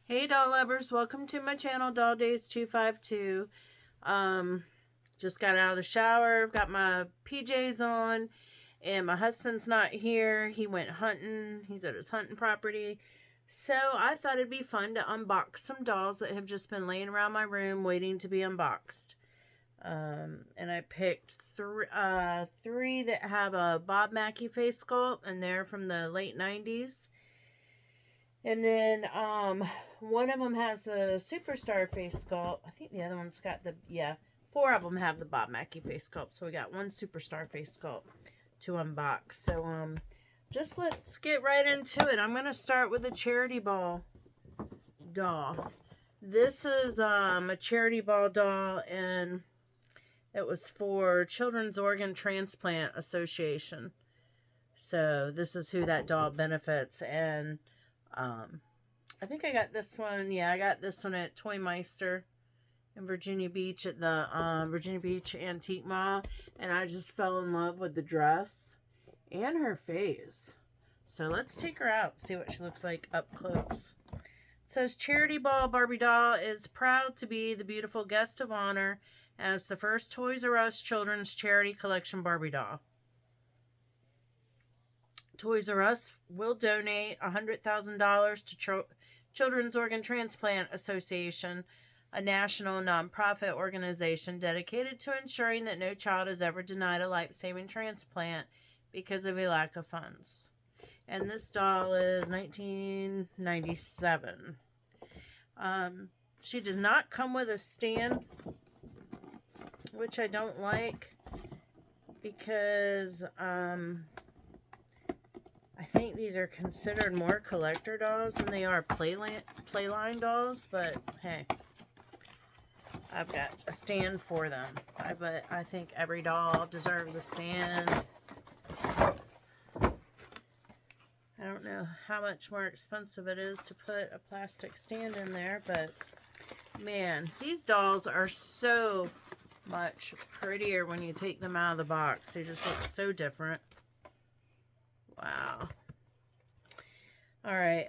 Hey doll lovers, welcome to my channel, Doll Days 252. Just got out of the shower, got my PJs on, and my husband's not here. He went hunting. He's at his hunting property. So I thought it'd be fun to unbox some dolls that have just been laying around my room waiting to be unboxed. And I picked three that have a Bob Mackie face sculpt, and they're from the late 90s. And then one of them has the Superstar face sculpt. I think the other one's got four of them have the Bob Mackie face sculpt. So we got one Superstar face sculpt to unbox. So just let's get right into it. I'm going to start with a Charity Ball doll. This is a Charity Ball doll, and it was for Children's Organ Transplant Association. So this is who that doll benefits. And I think I got this one. Yeah, I got this one at Toy Meister in Virginia Beach at the Virginia Beach Antique Mall. And I just fell in love with the dress and her face. So let's take her out and see what she looks like up close. It says, Charity Ball Barbie doll is proud to be the beautiful guest of honor as the first Toys R Us Children's Charity Collection Barbie doll. Toys R Us will donate $100,000 to Children's Organ Transplant Association, a national nonprofit organization dedicated to ensuring that no child is ever denied a life-saving transplant because of a lack of funds. And this doll is 1997. She does not come with a stand, which I don't like because I think these are considered more collector dolls than they are playline dolls, but hey, I've got a stand for them. But I think every doll deserves a stand. I don't know how much more expensive it is to put a plastic stand in there, but man, these dolls are so much prettier when you take them out of the box. They just look so different. Wow. Alright,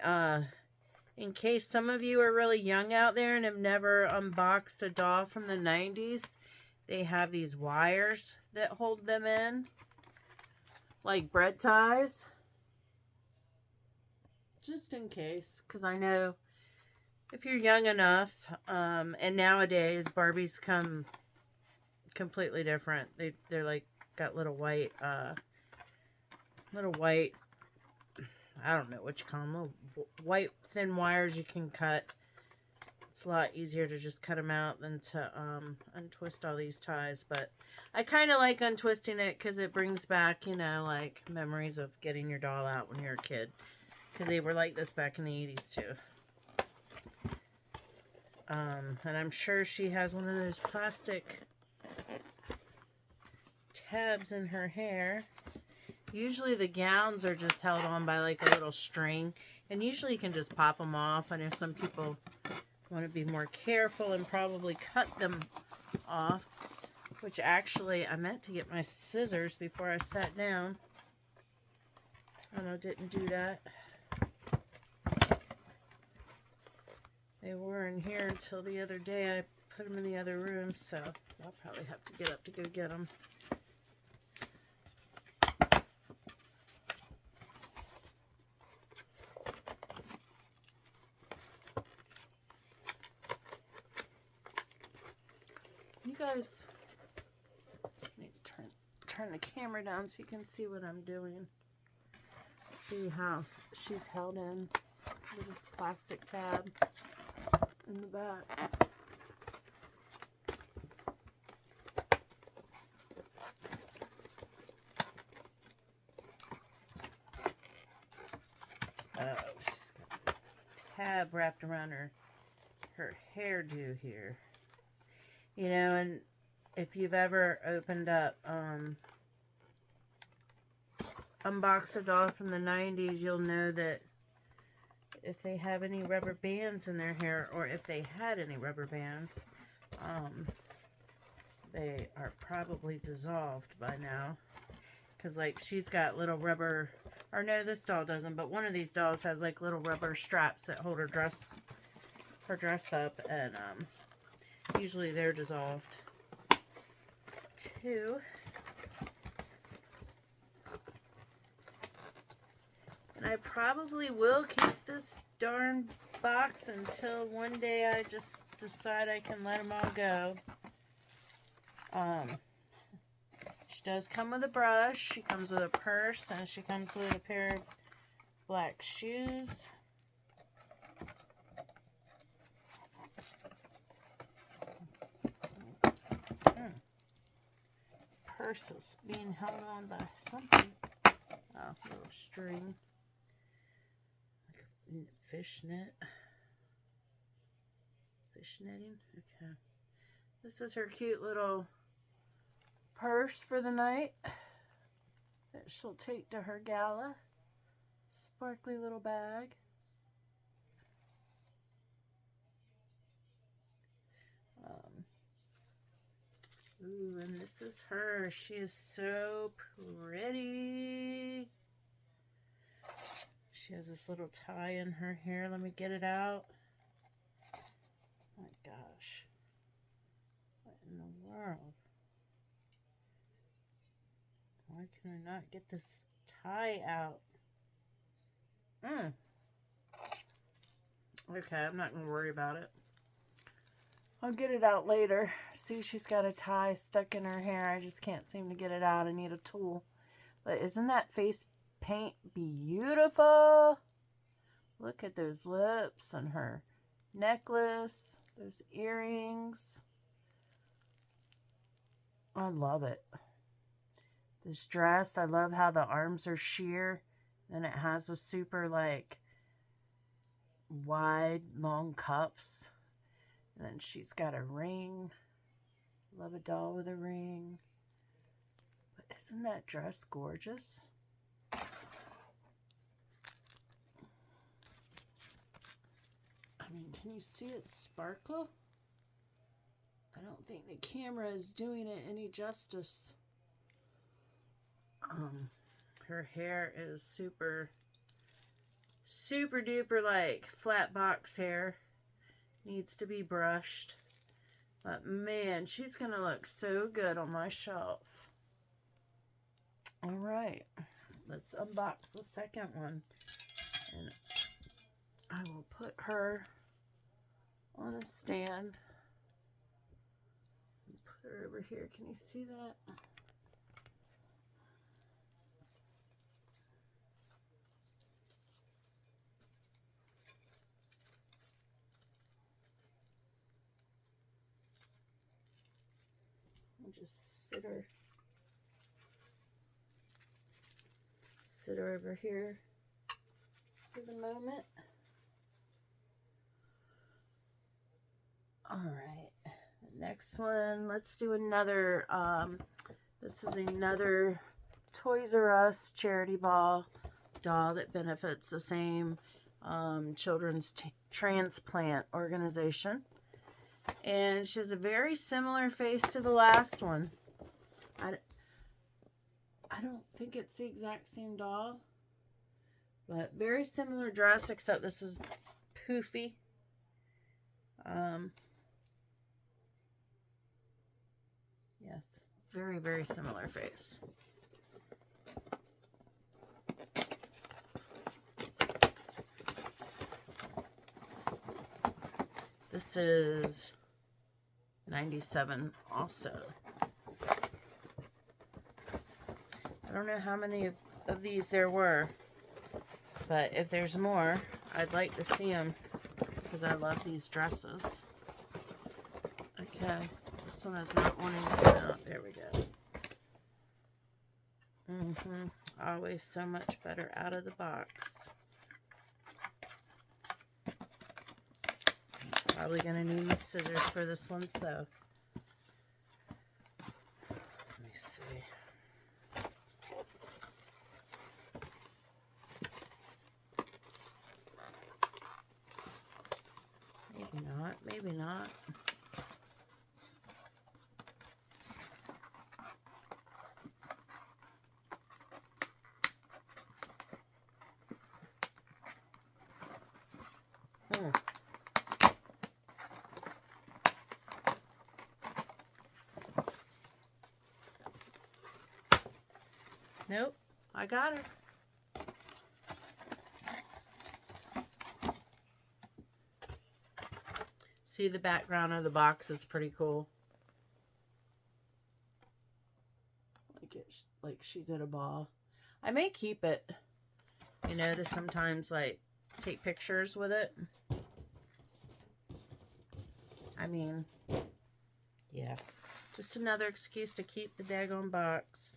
in case some of you are really young out there and have never unboxed a doll from the 90s, they have these wires that hold them in, like bread ties. Just in case, because I know if you're young enough, and nowadays Barbies come completely different. They're like got little white, I don't know what you call them, little white thin wires you can cut. It's a lot easier to just cut them out than to untwist all these ties. But I kind of like untwisting it because it brings back, you know, like memories of getting your doll out when you're a kid. Because they were like this back in the 80s too. And I'm sure she has one of those plastic tabs in her hair. Usually the gowns are just held on by like a little string. And usually you can just pop them off. I know some people want to be more careful and probably cut them off. Which actually, I meant to get my scissors before I sat down. And I didn't do that. They were in here until the other day. I put them in the other room, so I'll probably have to get up to go get them. You guys need to turn the camera down so you can see what I'm doing. See how she's held in with this plastic tab in the back. Oh, she's got a tab wrapped around her hairdo here. You know, and if you've ever opened up, unboxed a doll from the 90s, you'll know that if they have any rubber bands in their hair, or if they had any rubber bands, they are probably dissolved by now. Because, like, she's got little rubber, or no, this doll doesn't, but one of these dolls has, like, little rubber straps that hold her dress her dress up, and usually they're dissolved too. And I probably will keep this darn box until one day I just decide I can let them all go. She does come with a brush, she comes with a purse, and she comes with a pair of black shoes. Purse is being held on by something. Oh, a little string. Fishnet. Fishnetting? Okay. This is her cute little purse for the night that she'll take to her gala. Sparkly little bag. Ooh, and this is her. She is so pretty. She has this little tie in her hair. Let me get it out. Oh my gosh. What in the world? Why can I not get this tie out? Okay, I'm not going to worry about it. I'll get it out later. See, she's got a tie stuck in her hair. I just can't seem to get it out. I need a tool. But isn't that face paint beautiful? Look at those lips and her necklace. Those earrings. I love it. This dress, I love how the arms are sheer. And it has a super, like, wide, long cuffs. And then she's got a ring. Love a doll with a ring. But isn't that dress gorgeous? I mean, can you see it sparkle? I don't think the camera is doing it any justice. Her hair is super duper, like, flat box hair. Needs to be brushed. But man, she's going to look so good on my shelf. Alright, let's unbox the second one. And I will put her on a stand. Put her over here. Can you see that? Just sit her over here for the moment. All right, the next one, let's do another, this is another Toys R Us charity ball doll that benefits the same children's transplant organization. And she has a very similar face to the last one. I don't think it's the exact same doll. But very similar dress, except this is poofy. Yes, very, very similar face. This is 97 also. I don't know how many of these there were, but if there's more, I'd like to see them because I love these dresses. Okay, this one is not wanting to come out. There we go. Always so much better out of the box. Probably going to need my scissors for this one, so let me see. Maybe not, maybe not. Nope. I got her. See, the background of the box is pretty cool. Like she's at a ball. I may keep it, you know, to sometimes like take pictures with it. I mean, yeah, just another excuse to keep the daggone box.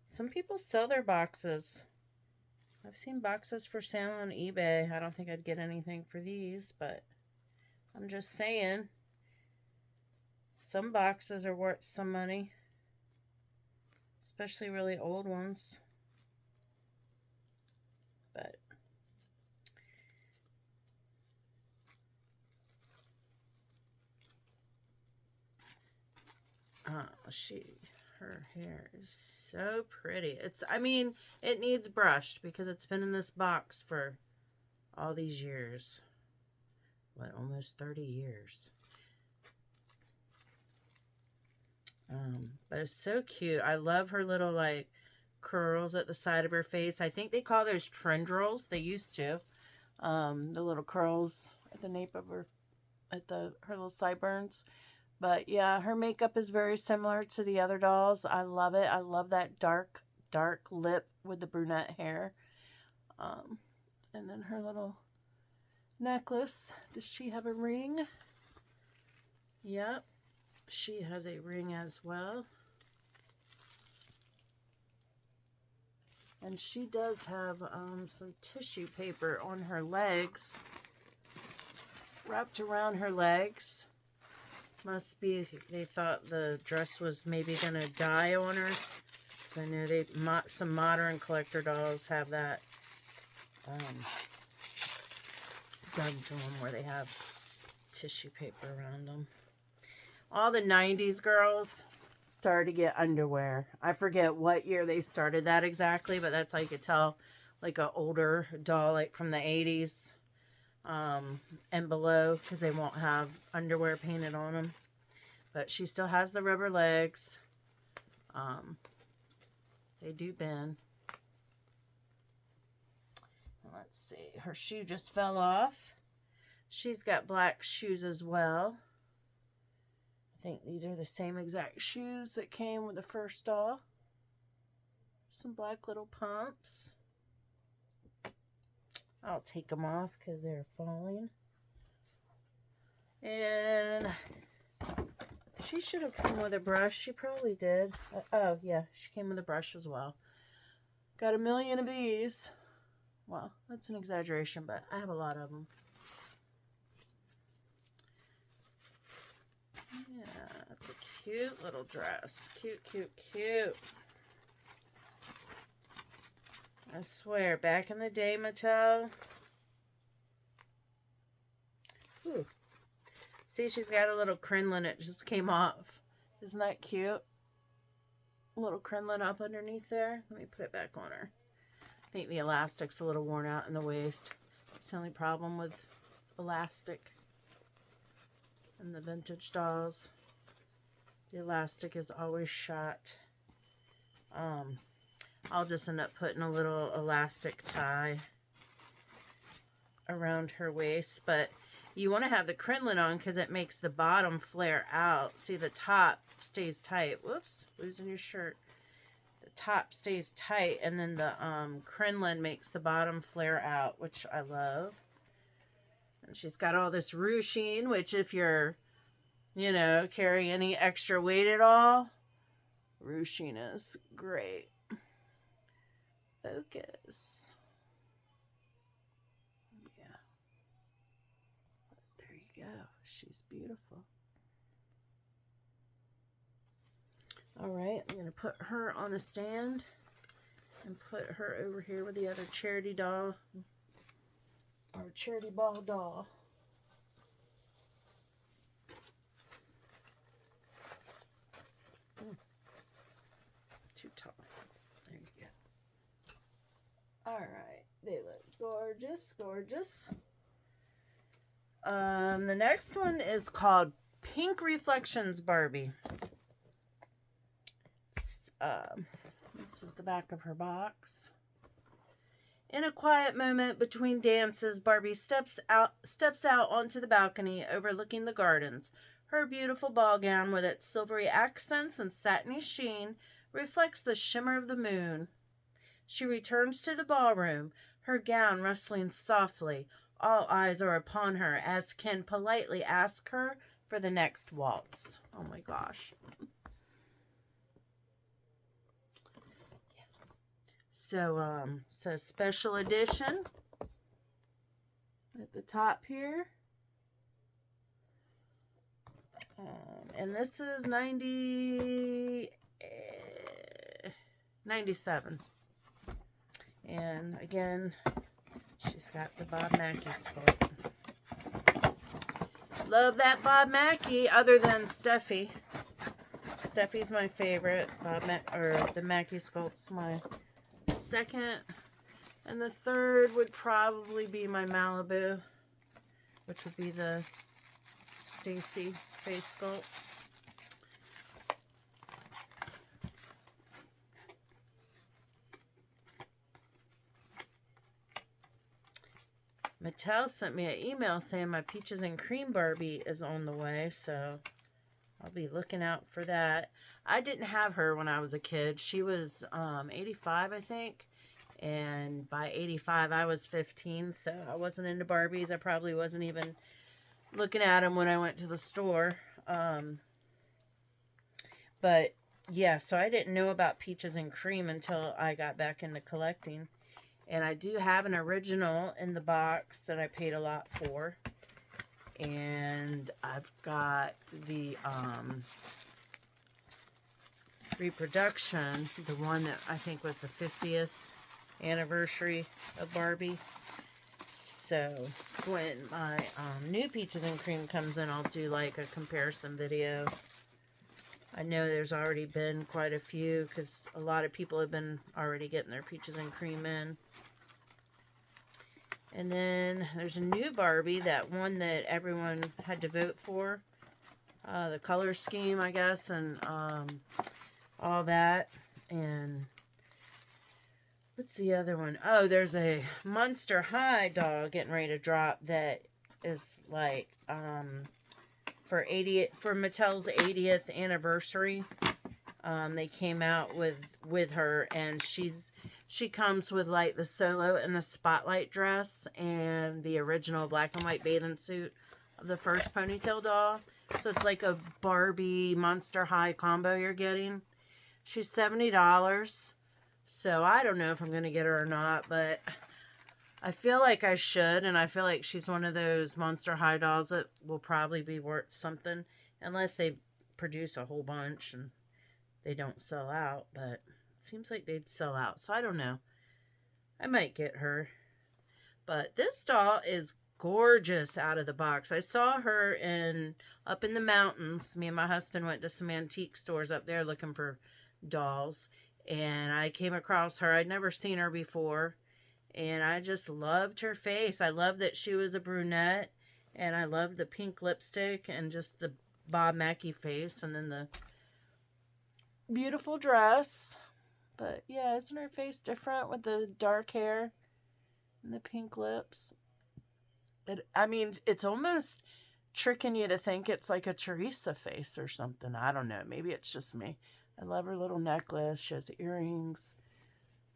Some people sell their boxes. I've seen boxes for sale on eBay. I don't think I'd get anything for these, but I'm just saying. Some boxes are worth some money. Especially really old ones. But her hair is so pretty. I mean, it needs brushed because it's been in this box for all these years. What, almost 30 years. But it's so cute. I love her little like curls at the side of her face. I think they call those tendrils. They used to. The little curls at the nape of her, her little sideburns. But yeah, her makeup is very similar to the other dolls. I love it. I love that dark lip with the brunette hair. And then her little necklace. Does she have a ring? Yep. She has a ring as well. And she does have some tissue paper on her legs. Wrapped around her legs. Must be, they thought the dress was maybe going to die on her. I know some modern collector dolls have that done to them where they have tissue paper around them. All the 90s girls started to get underwear. I forget what year they started that exactly, but that's how you could tell like an older doll like from the 80s and below, because they won't have underwear painted on them. But she still has the rubber legs. They do bend. Let's see. Her shoe just fell off. She's got black shoes as well. I think these are the same exact shoes that came with the first doll. Some black little pumps. I'll take them off because they're falling. And she should have come with a brush. She probably did. Oh, yeah. She came with a brush as well. Got a million of these. Well, that's an exaggeration, but I have a lot of them. Yeah, it's a cute little dress. Cute, cute, cute. I swear, back in the day, Mattel. Ooh. See, she's got a little crinoline. It just came off. Isn't that cute? A little crinoline up underneath there. Let me put it back on her. I think the elastic's a little worn out in the waist. It's the only problem with elastic in the vintage dolls. The elastic is always shot. I'll just end up putting a little elastic tie around her waist, but you want to have the crinoline on because it makes the bottom flare out. See, the top stays tight. Whoops, losing your shirt. The top stays tight, and then the crinoline makes the bottom flare out, which I love. And she's got all this ruching, which if you're, you know, carry any extra weight at all, ruching is great. Focus. Yeah. There you go. She's beautiful. All right, I'm going to put her on a stand and put her over here with the other charity doll, or charity ball doll. Too tall. There you go. All right, they look gorgeous, gorgeous. The next one is called Pink Reflections Barbie. This is the back of her box. In a quiet moment between dances, Barbie steps out onto the balcony overlooking the gardens. Her beautiful ball gown with its silvery accents and satiny sheen reflects the shimmer of the moon. She returns to the ballroom, her gown rustling softly. All eyes are upon her as Ken politely asks her for the next waltz. Oh my gosh. So, says special edition at the top here. And this is 97. And again, she's got the Bob Mackie sculpt. Love that Bob Mackie, other than Steffi. Steffi's my favorite. The Mackie sculpt's my second. And the third would probably be my Malibu, which would be the Stacy face sculpt. Mattel sent me an email saying my Peaches and Cream Barbie is on the way, so I'll be looking out for that. I didn't have her when I was a kid. She was 85, I think, and by 85 I was 15, so I wasn't into Barbies. I probably wasn't even looking at them when I went to the store. But yeah, so I didn't know about Peaches and Cream until I got back into collecting. And I do have an original in the box that I paid a lot for. And I've got the reproduction, the one that I think was the 50th anniversary of Barbie. So when my new Peaches and Cream comes in, I'll do like a comparison video. I know there's already been quite a few because a lot of people have been already getting their Peaches and Cream in. And then there's a new Barbie, that one that everyone had to vote for. The color scheme, I guess, and all that. And what's the other one? Oh, there's a Monster High doll getting ready to drop that is like for Mattel's 80th anniversary. They came out with her, and she comes with like the solo and the spotlight dress and the original black and white bathing suit of the first ponytail doll. So it's like a Barbie Monster High combo you're getting. She's $70. So I don't know if I'm going to get her or not, but I feel like I should, and I feel like she's one of those Monster High dolls that will probably be worth something, unless they produce a whole bunch and they don't sell out, but it seems like they'd sell out, so I don't know. I might get her. But this doll is gorgeous out of the box. I saw her up in the mountains. Me and my husband went to some antique stores up there looking for dolls, and I came across her. I'd never seen her before. And I just loved her face. I loved that she was a brunette. And I loved the pink lipstick and just the Bob Mackie face. And then the beautiful dress. But yeah, isn't her face different with the dark hair and the pink lips? It's almost tricking you to think it's like a Teresa face or something. I don't know. Maybe it's just me. I love her little necklace. She has earrings.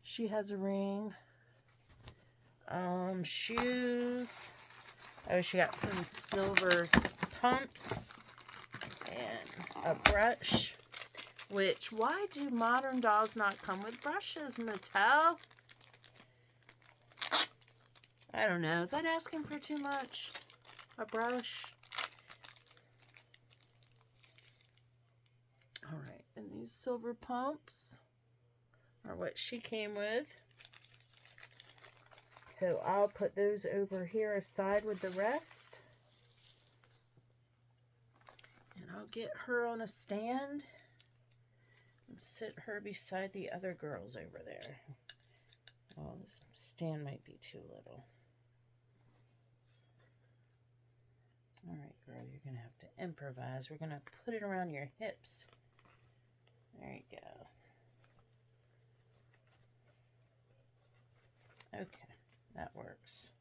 She has a ring. Shoes. Oh, she got some silver pumps and a brush. Which, why do modern dolls not come with brushes, Mattel? I don't know. Is that asking for too much? A brush? Alright, and these silver pumps are what she came with. So I'll put those over here aside with the rest. And I'll get her on a stand and sit her beside the other girls over there. Oh, this stand might be too little. All right, girl, you're going to have to improvise. We're going to put it around your hips. There you go. Okay, that works.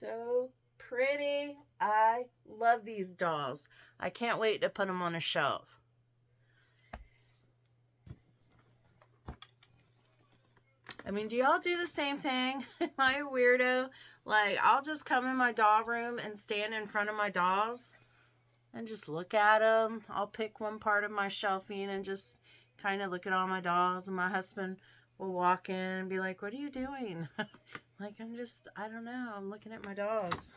So pretty. I love these dolls. I can't wait to put them on a shelf. I mean, do y'all do the same thing? Am I a weirdo? Like, I'll just come in my doll room and stand in front of my dolls and just look at them. I'll pick one part of my shelving and just kind of look at all my dolls. And my husband will walk in and be like, "What are you doing?" Like, I don't know. I'm looking at my dolls.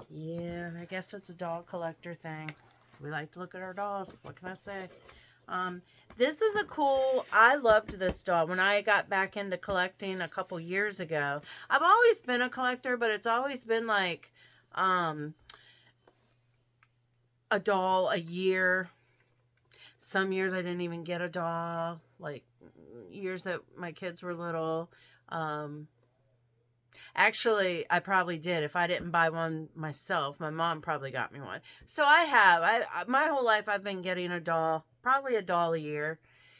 Yeah, I guess it's a doll collector thing. We like to look at our dolls. What can I say? This is a cool, I loved this doll when I got back into collecting a couple years ago. I've always been a collector, but it's always been like, a doll a year. Some years I didn't even get a doll, like years that my kids were little. Actually, I probably did. If I didn't buy one myself, my mom probably got me one. So my whole life I've been getting a doll, probably a doll a year.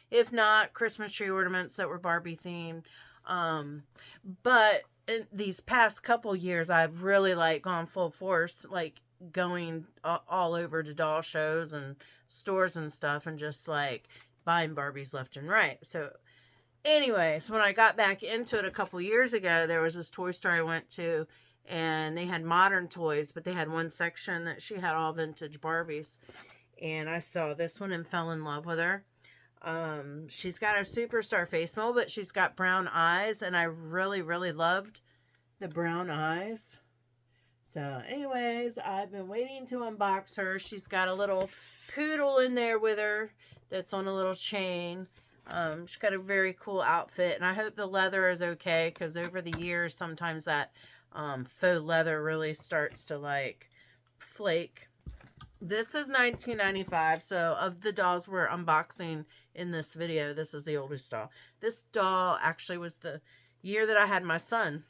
If not, Christmas tree ornaments that were Barbie themed. But in these past couple years, I've really like gone full force, like going all over to doll shows and stores and stuff and just like buying Barbies left and right. So anyways, when I got back into it a couple years ago, there was this toy store I went to, and they had modern toys, but they had one section that she had all vintage Barbies. And I saw this one and fell in love with her. She's got a superstar face mold, but she's got brown eyes, and I really, really loved the brown eyes. So, anyways, I've been waiting to unbox her. She's got a little poodle in there with her that's on a little chain. She's got a very cool outfit, and I hope the leather is okay, because over the years, sometimes that faux leather really starts to, like, flake. This is 1995, so of the dolls we're unboxing in this video, this is the oldest doll. This doll actually was the year that I had my son,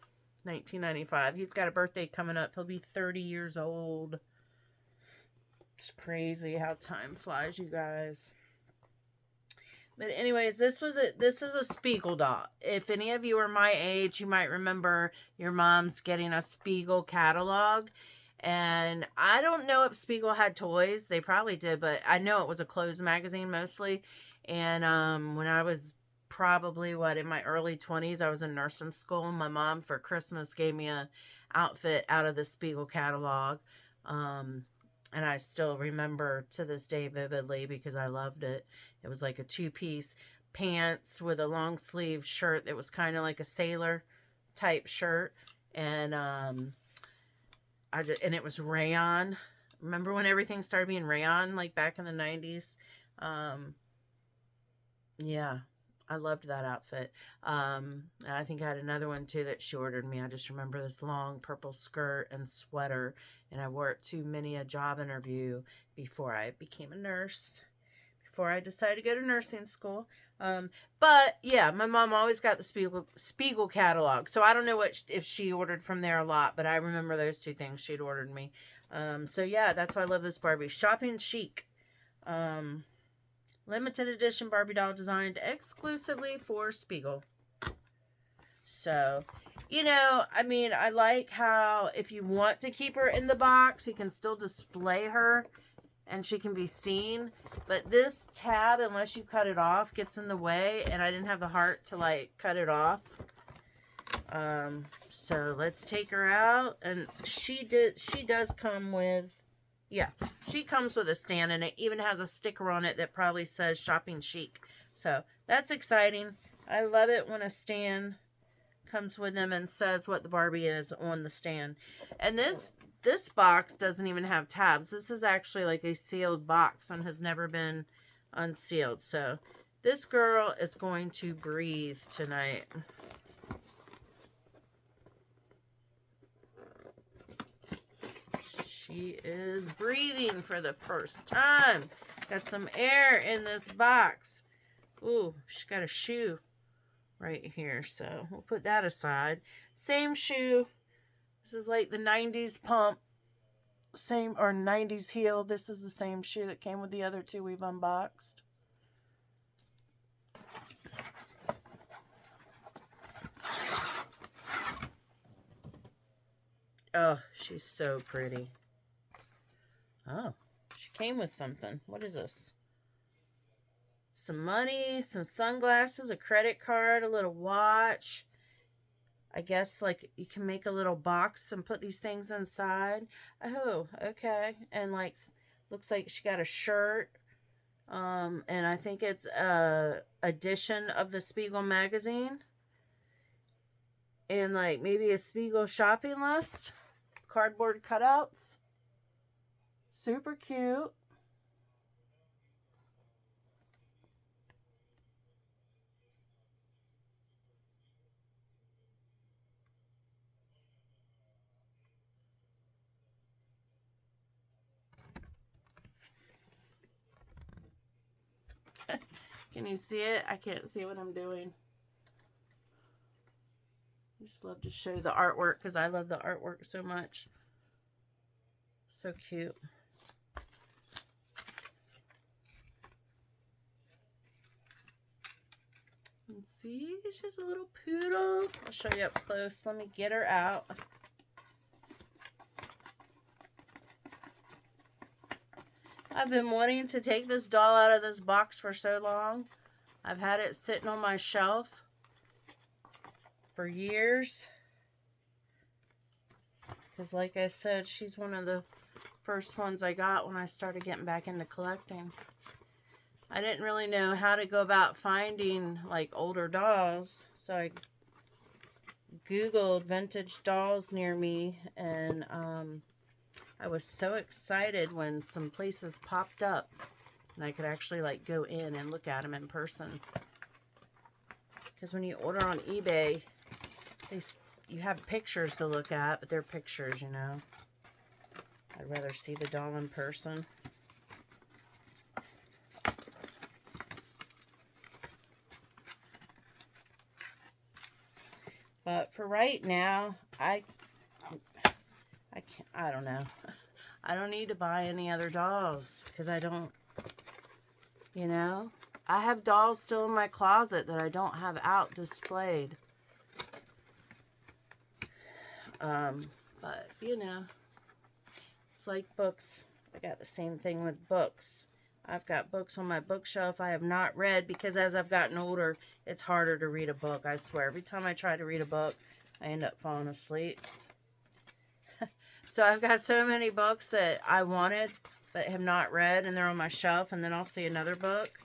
1995. He's got a birthday coming up. He'll be 30 years old. It's crazy how time flies, you guys. But anyways, this is a Spiegel doll. If any of you are my age, you might remember your mom's getting a Spiegel catalog. And I don't know if Spiegel had toys. They probably did, but I know it was a clothes magazine mostly. And when I was probably, in my early 20s, I was in nursing school. My mom for Christmas gave me a outfit out of the Spiegel catalog. And I still remember to this day vividly because I loved it. It was like a two-piece pants with a long sleeve shirt that was kind of like a sailor type shirt. And it was rayon. Remember when everything started being rayon, like back in the 90s? Yeah, I loved that outfit. I think I had another one too that she ordered me. I just remember this long purple skirt and sweater, and I wore it to many a job interview before I became a nurse, before I decided to go to nursing school. But yeah, my mom always got the Spiegel catalog. So I don't know if she ordered from there a lot, but I remember those two things she'd ordered me. So yeah, that's why I love this Barbie. Shopping Chic. Limited edition Barbie doll designed exclusively for Spiegel. So, I like how if you want to keep her in the box, you can still display her and she can be seen. But this tab, unless you cut it off, gets in the way, and I didn't have the heart to, cut it off. So let's take her out. And she does come with... Yeah, she comes with a stand, and it even has a sticker on it that probably says Shopping Chic. So, that's exciting. I love it when a stand comes with them and says what the Barbie is on the stand. And this box doesn't even have tabs. This is actually like a sealed box and has never been unsealed. So, this girl is going to breathe tonight. She is breathing for the first time. Got some air in this box. Ooh, she's got a shoe right here. So we'll put that aside. Same shoe. This is like the 90's pump. same, or 90's heel. This is the same shoe that came with the other two we've unboxed. Oh, she's so pretty. Oh, she came with something. What is this? Some money, some sunglasses, a credit card, a little watch. I guess, like, you can make a little box and put these things inside. Oh, okay. And, like, looks like she got a shirt. And I think it's a edition of the Spiegel magazine. And, like, maybe a Spiegel shopping list. Cardboard cutouts. Super cute. Can you see it? I can't see what I'm doing. I just love to show the artwork because I love the artwork so much. So cute. And see, she's a little poodle. I'll show you up close. Let me get her out. I've been wanting to take this doll out of this box for so long. I've had it sitting on my shelf for years. Because like I said, she's one of the first ones I got when I started getting back into collecting. I didn't really know how to go about finding like older dolls. So I Googled vintage dolls near me, and I was so excited when some places popped up and I could actually like go in and look at them in person. Because when you order on eBay, you have pictures to look at, but they're pictures, you know. I'd rather see the doll in person. But for right now, I don't know. I don't need to buy any other dolls because I don't, you know. I have dolls still in my closet that I don't have out displayed. But, you know, it's like books. I got the same thing with books. I've got books on my bookshelf I have not read because as I've gotten older, it's harder to read a book. I swear, every time I try to read a book, I end up falling asleep. So I've got so many books that I wanted but have not read, and they're on my shelf, and then I'll see another book.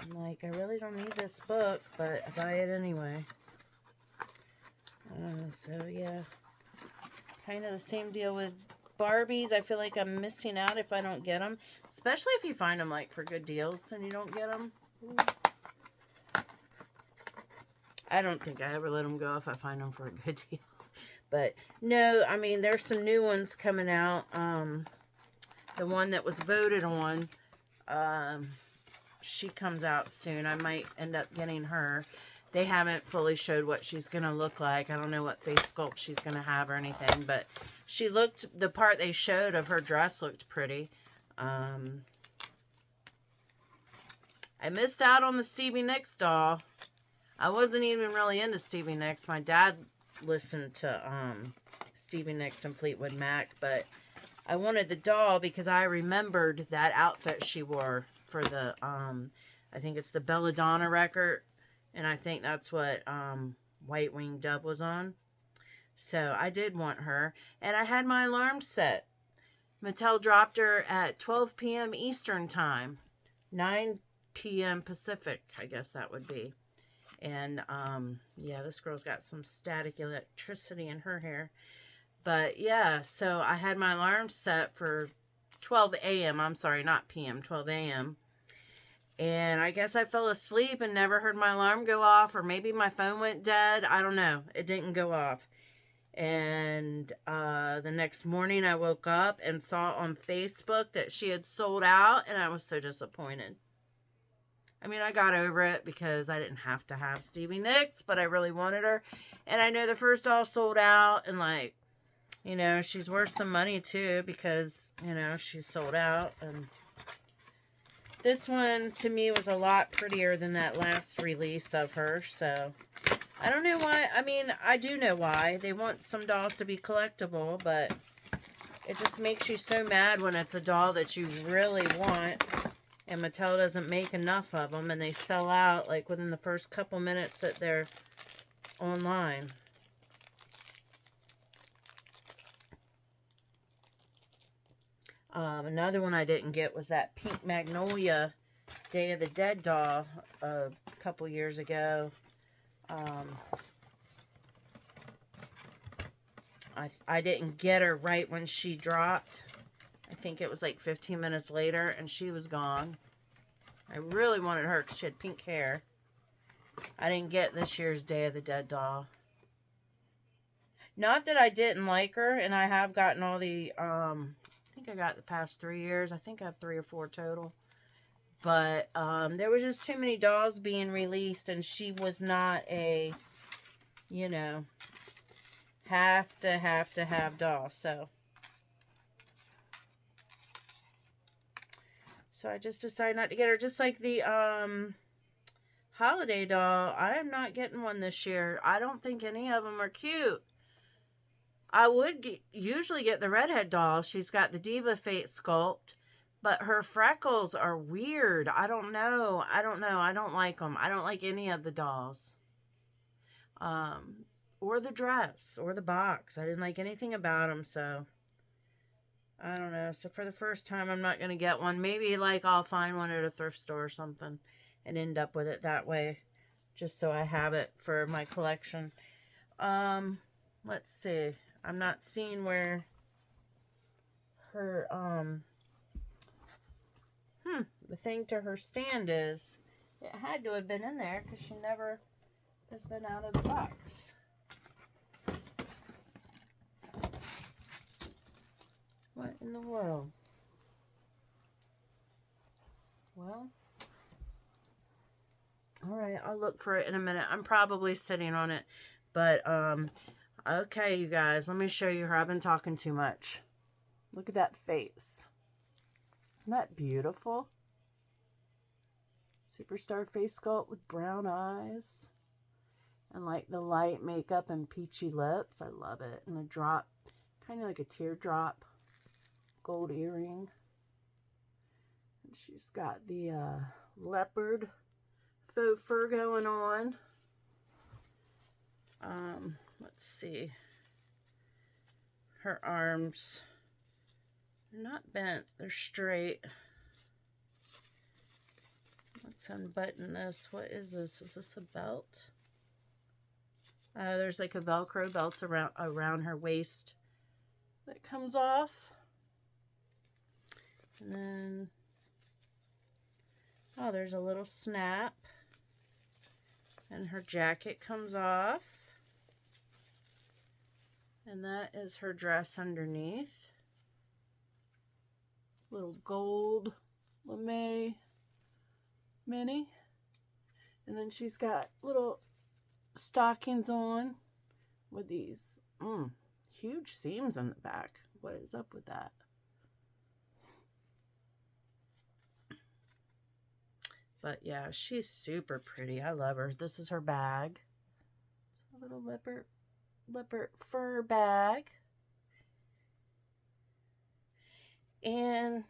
I'm like, I really don't need this book, but I buy it anyway. So, yeah. Kind of the same deal with Barbies. I feel like I'm missing out if I don't get them. Especially if you find them, like, for good deals and you don't get them. I don't think I ever let them go if I find them for a good deal. But, no, I mean, there's some new ones coming out. The one that was voted on, she comes out soon. I might end up getting her. They haven't fully showed what she's going to look like. I don't know what face sculpt she's going to have or anything. But she looked, the part they showed of her dress looked pretty. I missed out on the Stevie Nicks doll. I wasn't even really into Stevie Nicks. My dad listened to Stevie Nicks and Fleetwood Mac. But I wanted the doll because I remembered that outfit she wore for the, I think it's the Belladonna record. And I think that's what White Winged Dove was on. So I did want her. And I had my alarm set. Mattel dropped her at 12 p.m. Eastern Time. 9 p.m. Pacific, I guess that would be. And, yeah, this girl's got some static electricity in her hair. But, yeah, so I had my alarm set for 12 a.m. I'm sorry, not p.m., 12 a.m. And I guess I fell asleep and never heard my alarm go off, or maybe my phone went dead. I don't know. It didn't go off. And the next morning I woke up and saw on Facebook that she had sold out, and I was so disappointed. I mean, I got over it because I didn't have to have Stevie Nicks, but I really wanted her. And I know the first doll sold out in like, You know, she's worth some money too because, you know, she's sold out. And this one to me was a lot prettier than that last release of her. So I don't know why. I mean, I do know why. They want some dolls to be collectible, but it just makes you so mad when it's a doll that you really want and Mattel doesn't make enough of them and they sell out like within the first couple minutes that they're online. Another one I didn't get was that Pink Magnolia Day of the Dead doll a couple years ago. I didn't get her right when she dropped. I think it was like 15 minutes later and she was gone. I really wanted her because she had pink hair. I didn't get this year's Day of the Dead doll. Not that I didn't like her, and I have gotten all the, I think I got the past 3 years. I think I have 3 or 4 total. But there was just too many dolls being released, and she was not a, you know, have to have doll. So I just decided not to get her. Just like the holiday doll, I am not getting one this year. I don't think any of them are cute. I would usually get the redhead doll. She's got the Diva Fate sculpt, but her freckles are weird. I don't know. I don't like them. I don't like any of the dolls. Or the dress, or the box. I didn't like anything about them, so I don't know. So for the first time, I'm not going to get one. Maybe like I'll find one at a thrift store or something and end up with it that way, just so I have it for my collection. Let's see. I'm not seeing where her, the thing to her stand is. It had to have been in there because she never has been out of the box. What in the world? Well, all right, I'll look for it in a minute. I'm probably sitting on it, but, okay, you guys, let me show you her. I've been talking too much. Look at that face. Isn't that beautiful? Superstar face sculpt with brown eyes. And like the light makeup and peachy lips. I love it. And a drop, kind of like a teardrop gold earring. And she's got the leopard faux fur going on. Let's see. Her arms are not bent, they're straight. Let's unbutton this. What is this? Is this a belt? There's like a Velcro belt around her waist that comes off. And then, oh, there's a little snap. And her jacket comes off. And that is her dress underneath. Little gold lame mini. And then she's got little stockings on with these huge seams on the back. What is up with that? But yeah, she's super pretty. I love her. This is her bag. It's a little leopard fur bag. And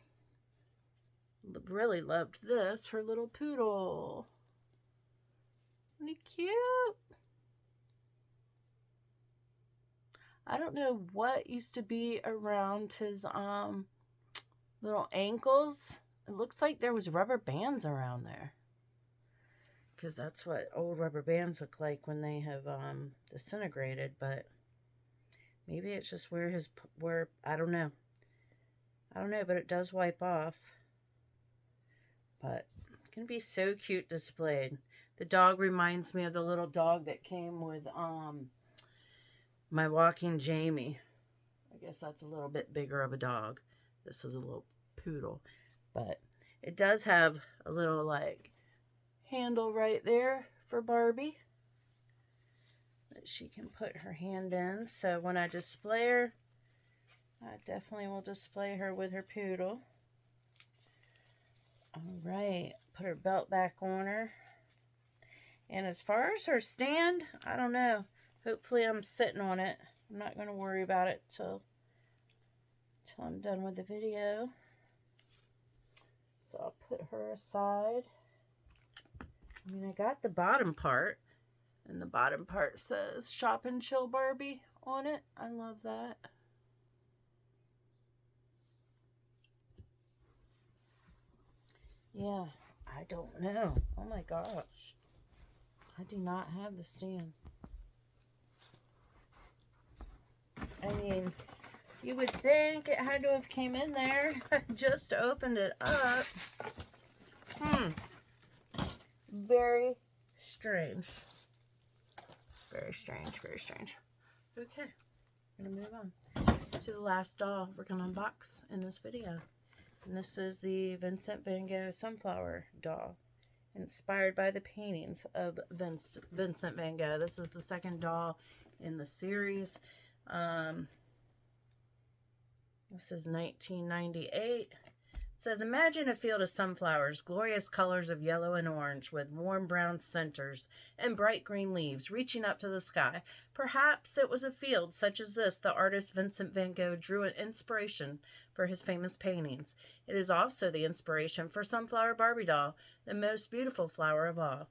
really loved this, her little poodle. Isn't he cute? I don't know what used to be around his little ankles. It looks like there was rubber bands around there. Because that's what old rubber bands look like when they have disintegrated. But maybe it's just where I don't know. I don't know, but it does wipe off. But it's going to be so cute displayed. The dog reminds me of the little dog that came with my walking Jamie. I guess that's a little bit bigger of a dog. This is a little poodle. But it does have a little like handle right there for Barbie that she can put her hand in. So when I display her I definitely will display her with her poodle. All right, put her belt back on her. And as far as her stand, I don't know. Hopefully I'm sitting on it. I'm not going to worry about it till I'm done with the video. So I'll put her aside. I mean, I got the bottom part. And the bottom part says Shop and Chill Barbie on it. I love that. Yeah, I don't know. Oh my gosh. I do not have the stand. I mean, you would think it had to have came in there. I just opened it up. Very strange. Very strange, very strange. Okay, I'm going to move on to the last doll we're going to unbox in this video. And this is the Vincent van Gogh Sunflower doll, inspired by the paintings of Vincent van Gogh. This is the second doll in the series. This is 1998. It says, imagine a field of sunflowers, glorious colors of yellow and orange, with warm brown centers and bright green leaves reaching up to the sky. Perhaps it was a field such as this the artist Vincent van Gogh drew an inspiration for his famous paintings. It is also the inspiration for Sunflower Barbie doll, the most beautiful flower of all.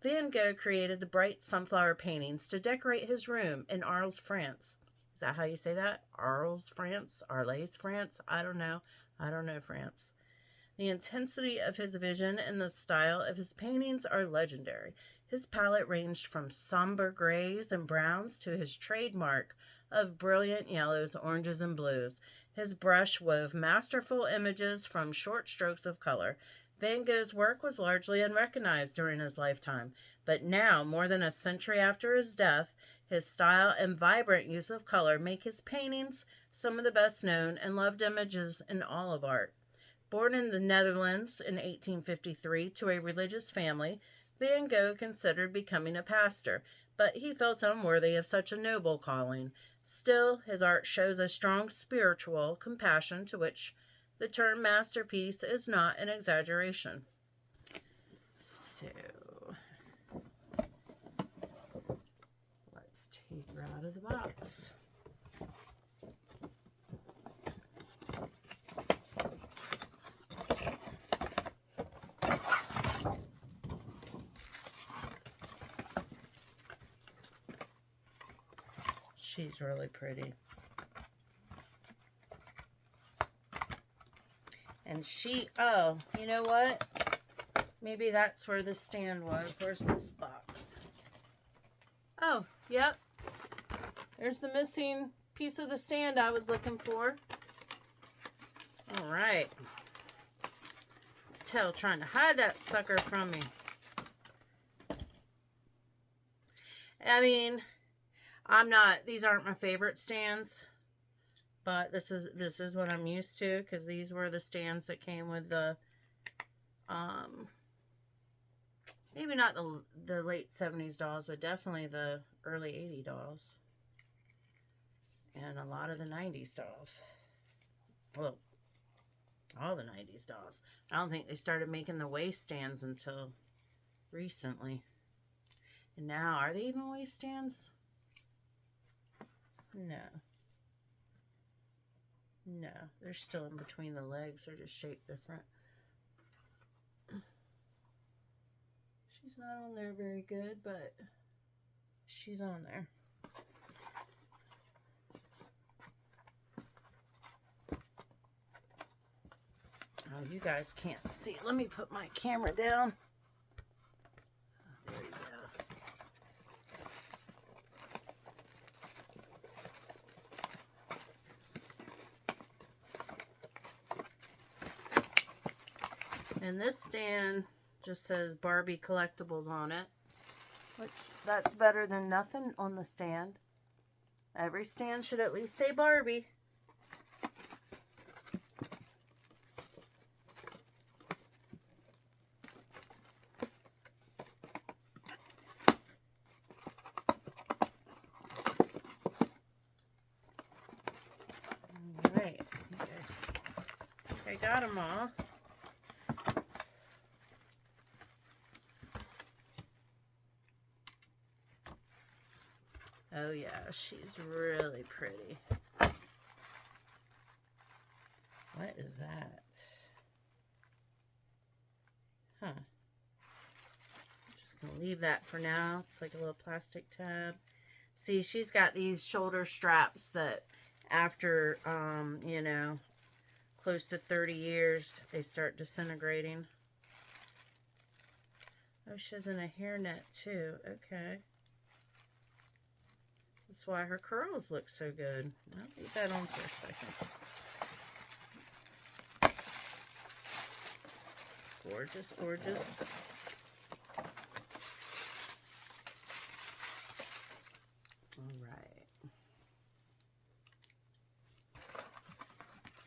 Van Gogh created the bright sunflower paintings to decorate his room in Arles, France. Is that how you say that? Arles, France? Arles, France? I don't know. I don't know France. The intensity of his vision and the style of his paintings are legendary. His palette ranged from somber grays and browns to his trademark of brilliant yellows, oranges, and blues. His brush wove masterful images from short strokes of color. Van Gogh's work was largely unrecognized during his lifetime, but now, more than a century after his death, his style and vibrant use of color make his paintings some of the best known and loved images in all of art. Born in the Netherlands in 1853 to a religious family, Van Gogh considered becoming a pastor, but he felt unworthy of such a noble calling. Still, his art shows a strong spiritual compassion to which the term masterpiece is not an exaggeration. So, let's take her out of the box. She's really pretty. And oh, you know what? Maybe that's where the stand was. Where's this box? Oh, yep. There's the missing piece of the stand I was looking for. All right. Trying to hide that sucker from me. I mean, these aren't my favorite stands, but this is what I'm used to, because these were the stands that came with the, maybe not the late 70s dolls, but definitely the early 80s dolls. And a lot of the 90s dolls. Well, all the 90s dolls. I don't think they started making the waist stands until recently. And now, are they even waist stands? No. No, they're still in between the legs. They're just shaped different. She's not on there very good, but she's on there. Oh, you guys can't see. Let me put my camera down. Oh, there you go. And this stand just says Barbie Collectibles on it, which that's better than nothing on the stand. Every stand should at least say Barbie. got them all. Oh yeah, she's really pretty. What is that? Huh. I'm just going to leave that for now. It's like a little plastic tab. See, she's got these shoulder straps that after, you know, close to 30 years, they start disintegrating. Oh, she has in a hairnet too. Okay. That's why her curls look so good. I'll leave that on for a second. Gorgeous, gorgeous. All right.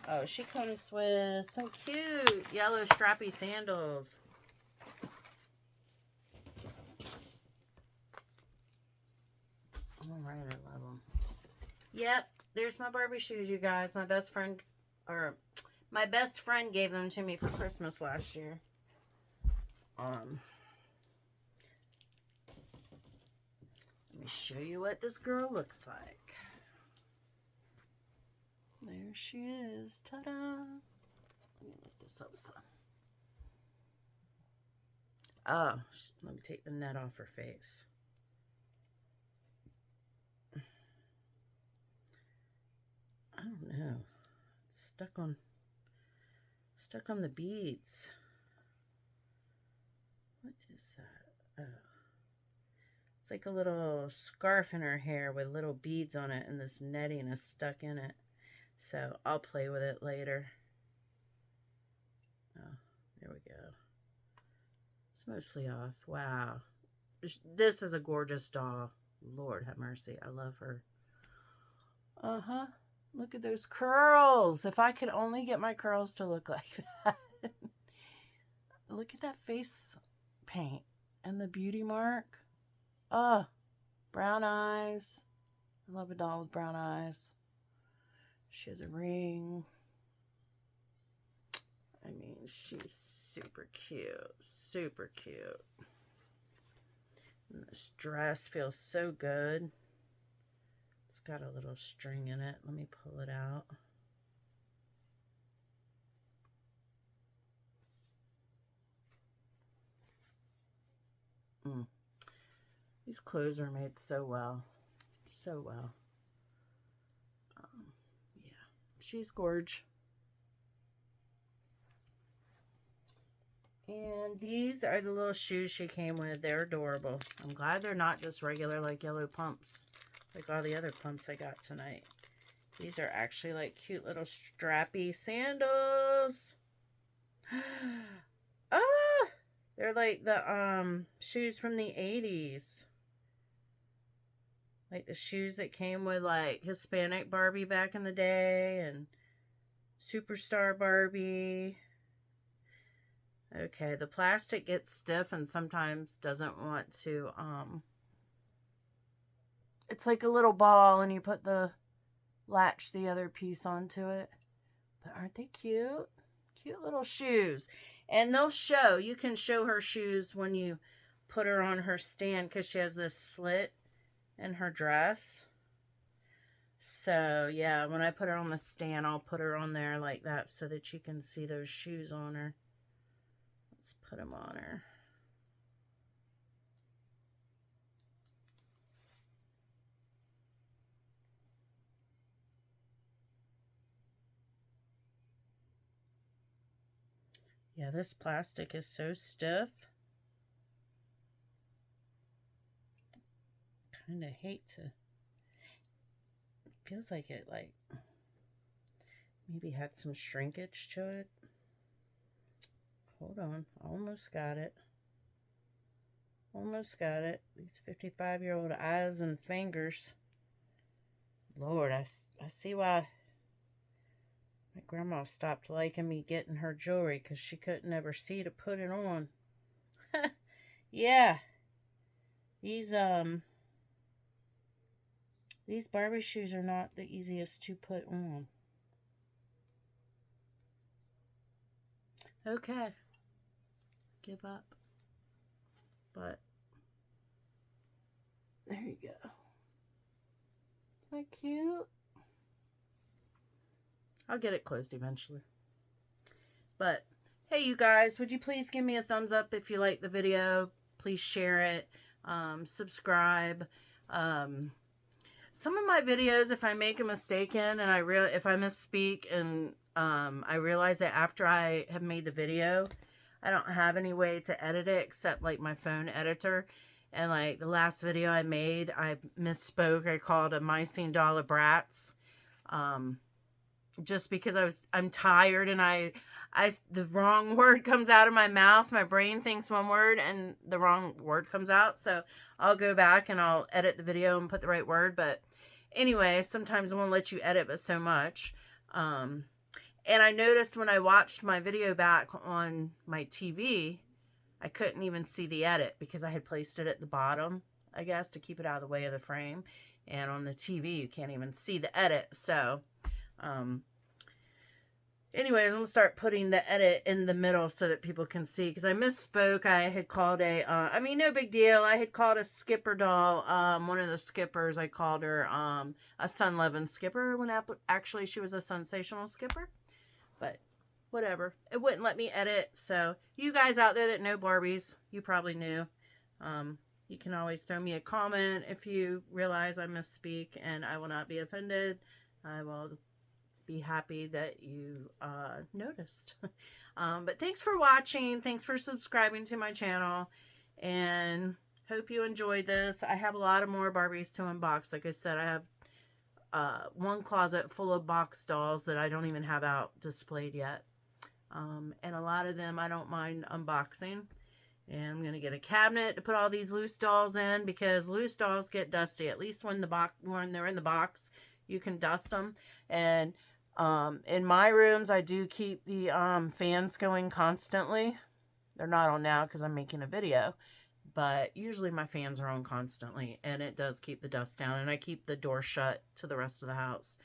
Oh, she comes with some cute yellow strappy sandals. All right, I love them. Yep, there's my Barbie shoes, you guys. My best friend gave them to me for Christmas last year. Let me show you what this girl looks like. There she is. Ta-da! Let me lift this up some. Oh, let me take the net off her face. I don't know. It's stuck on the beads. What is that? Oh. It's like a little scarf in her hair with little beads on it, and this netting is stuck in it. So I'll play with it later. Oh, there we go. It's mostly off. Wow. This is a gorgeous doll. Lord have mercy. I love her. Uh-huh. Look at those curls. If I could only get my curls to look like that. Look at that face paint and the beauty mark. Oh, brown eyes. I love a doll with brown eyes. She has a ring. I mean, she's super cute. Super cute. And this dress feels so good. It's got a little string in it. Let me pull it out. These clothes are made so well. So well. Yeah. She's gorge. And these are the little shoes she came with. They're adorable. I'm glad they're not just regular like yellow pumps. Like all the other pumps I got tonight. These are actually like cute little strappy sandals. Ah! They're like the shoes from the 80s. Like the shoes that came with like Hispanic Barbie back in the day and Superstar Barbie. Okay, the plastic gets stiff and sometimes doesn't want to, it's like a little ball and you put latch the other piece onto it. But aren't they cute? Cute little shoes. And they'll show, you can show her shoes when you put her on her stand because she has this slit in her dress. So, yeah, when I put her on the stand, I'll put her on there like that so that you can see those shoes on her. Let's put them on her. Yeah, this plastic is so stiff. Kind of hate to. It feels like it maybe had some shrinkage to it. Hold on, almost got it. Almost got it. These 55-year-old eyes and fingers. Lord, I see why my grandma stopped liking me getting her jewelry because she couldn't ever see to put it on. Yeah. These Barbie shoes are not the easiest to put on. Okay. Give up. But there you go. Isn't that cute? I'll get it closed eventually. But hey, you guys, would you please give me a thumbs up if you like the video? Please share it. Subscribe. Some of my videos, if I make a mistake in and if I misspeak and I realize that after I have made the video, I don't have any way to edit it except like my phone editor. And like the last video I made, I misspoke. I called a Mycene doll a brats. Just because I'm tired and the wrong word comes out of my mouth. My brain thinks one word and the wrong word comes out. So I'll go back and I'll edit the video and put the right word. But anyway, sometimes it won't let you edit but so much. And I noticed when I watched my video back on my TV, I couldn't even see the edit because I had placed it at the bottom, I guess, to keep it out of the way of the frame. And on the TV, you can't even see the edit. So, anyways, I'm going to start putting the edit in the middle so that people can see. Because I misspoke. I had called no big deal. I had called a skipper doll. One of the skippers, I called her a Sun-Loving skipper when actually she was a sensational skipper. But whatever. It wouldn't let me edit. So you guys out there that know Barbies, you probably knew. You can always throw me a comment if you realize I misspeak, and I will not be offended. I will be happy that you noticed. But thanks for watching. Thanks for subscribing to my channel. And hope you enjoyed this. I have a lot of more Barbies to unbox. Like I said, I have one closet full of box dolls that I don't even have out displayed yet. And a lot of them I don't mind unboxing. And I'm going to get a cabinet to put all these loose dolls in because loose dolls get dusty. At least when they're in the box, you can dust them. And in my rooms, I do keep the fans going constantly. They're not on now because I'm making a video. But usually my fans are on constantly. And it does keep the dust down. And I keep the door shut to the rest of the house.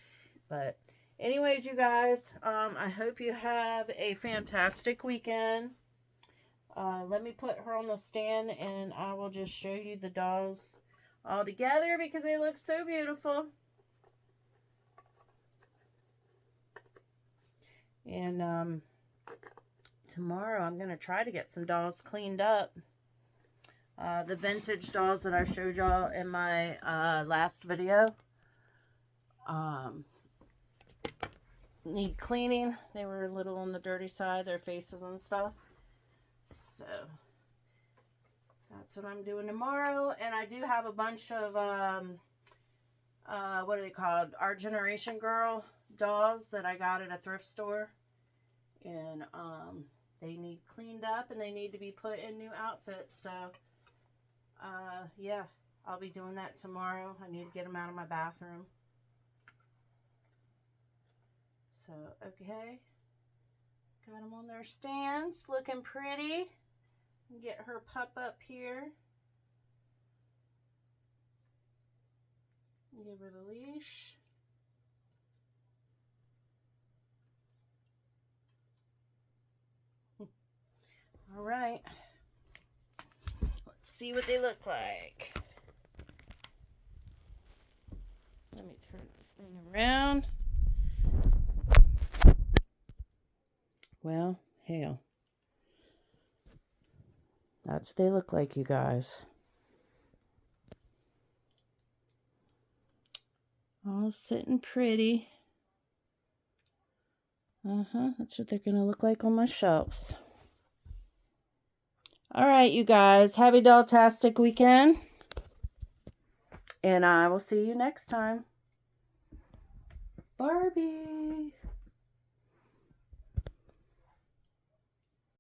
But anyways, you guys, I hope you have a fantastic weekend. Let me put her on the stand and I will just show you the dolls all together because they look so beautiful. And tomorrow I'm going to try to get some dolls cleaned up. The vintage dolls that I showed y'all in my last video need cleaning. They were a little on the dirty side, their faces and stuff. So that's what I'm doing tomorrow. And I do have a bunch of what are they called? Our Generation Girl dolls that I got at a thrift store. And they need cleaned up and they need to be put in new outfits. So yeah, I'll be doing that tomorrow. I need to get them out of my bathroom. So okay, got them on their stands, looking pretty. Get her pup up here. Give her the leash. All right. Let's see what they look like. Let me turn the thing around. Well, hell. That's what they look like, you guys. All sitting pretty. That's what they're going to look like on my shelves. All right, you guys. Have a doll-tastic weekend. And I will see you next time. Barbie.